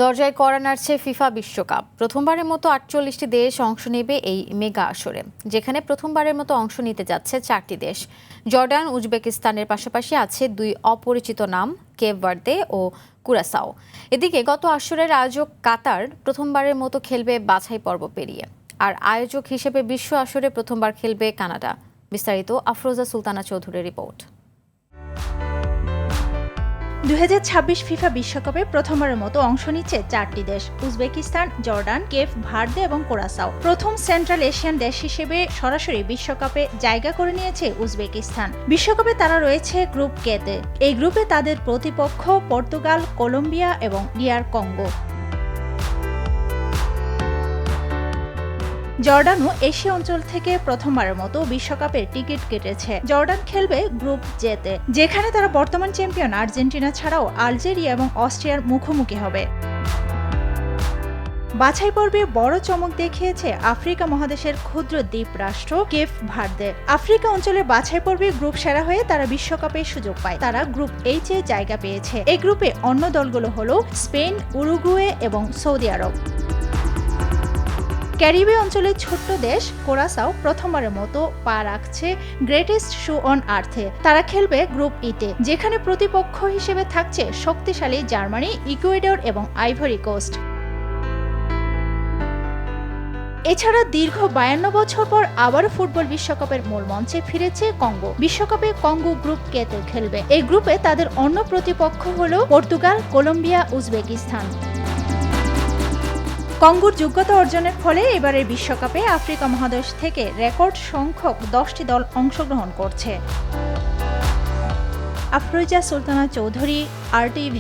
দরজায় কড়া নাড়ছে ফিফা বিশ্বকাপ। প্রথমবারের মতো ৪৮টি দেশ অংশ নেবে এই মেগা আসরে, যেখানে প্রথমবারের মতো অংশ নিতে যাচ্ছে 4টি দেশ। জর্ডান, উজবেকিস্তানের পাশাপাশি আছে 2 অপরিচিত নাম, কেপ ভার্দে ও কুরাসাও। এদিকে গত আসরের আয়োজক কাতার প্রথমবারের মতো খেলবে বাছাই পর্ব পেরিয়ে, আর আয়োজক হিসেবে বিশ্ব আসরে প্রথমবার খেলবে কানাডা। বিস্তারিত আফরোজা সুলতানা চৌধুরীর রিপোর্ট। 2026 ফিফা বিশ্বকাপে প্রথমবারের মতো অংশ নিচ্ছে 4টি দেশ, উজবেকিস্তান, জর্ডান, কেপ ভার্দে এবং কুরাসাও। প্রথম সেন্ট্রাল এশিয়ান দেশ হিসেবে সরাসরি বিশ্বকাপে জায়গা করে নিয়েছে উজবেকিস্তান। বিশ্বকাপে তারা রয়েছে গ্রুপ কে-তে। এই গ্রুপে তাদের প্রতিপক্ষ পর্তুগাল, কলম্বিয়া এবং ডিআর কঙ্গো। জর্ডানও এশিয়া অঞ্চল থেকে প্রথমবারের মতো বিশ্বকাপের টিকিট কেটেছে। জর্ডান খেলবে গ্রুপ জে-তে, যেখানে তারা বর্তমান চ্যাম্পিয়ন আর্জেন্টিনা ছাড়াও আলজেরিয়া এবং অস্ট্রিয়ার মুখোমুখি হবে। বাছাই পর্বে বড় চমক দেখিয়েছে আফ্রিকা মহাদেশের ক্ষুদ্র দ্বীপ রাষ্ট্র কেপ ভার্দে। আফ্রিকা অঞ্চলের বাছাই পর্বে গ্রুপ সেরা হয়ে তারা বিশ্বকাপের সুযোগ পায়। তারা গ্রুপ এইচ-এ জায়গা পেয়েছে। এই গ্রুপে অন্য দলগুলো হলো স্পেন, উরুগুয়ে এবং সৌদি আরব। ক্যারিবীয় অঞ্চলের ছোট্ট দেশ কুরাসাও প্রথমবারের মতো পা রাখছে গ্রেটেস্ট শো অন আর্থে। তারা খেলবে গ্রুপ ই-তে, যেখানে প্রতিপক্ষ হিসেবে থাকছে শক্তিশালী জার্মানি, ইকুয়েডর এবং আইভরি কোস্ট। এছাড়া দীর্ঘ 52 বছর পর আবারও ফুটবল বিশ্বকাপের মূল মঞ্চে ফিরেছে কঙ্গো। বিশ্বকাপে কঙ্গো গ্রুপ কে-তে খেলবে। এই গ্রুপে তাদের অন্য প্রতিপক্ষ হল পর্তুগাল, কলম্বিয়া, উজবেকিস্তান। কঙ্গোর যোগ্যতা অর্জনের ফলে এবারের বিশ্বকাপে আফ্রিকা মহাদেশ থেকে রেকর্ড সংখ্যক 10টি দল অংশগ্রহণ করছে। আফরোজা সুলতানা চৌধুরী, RTV।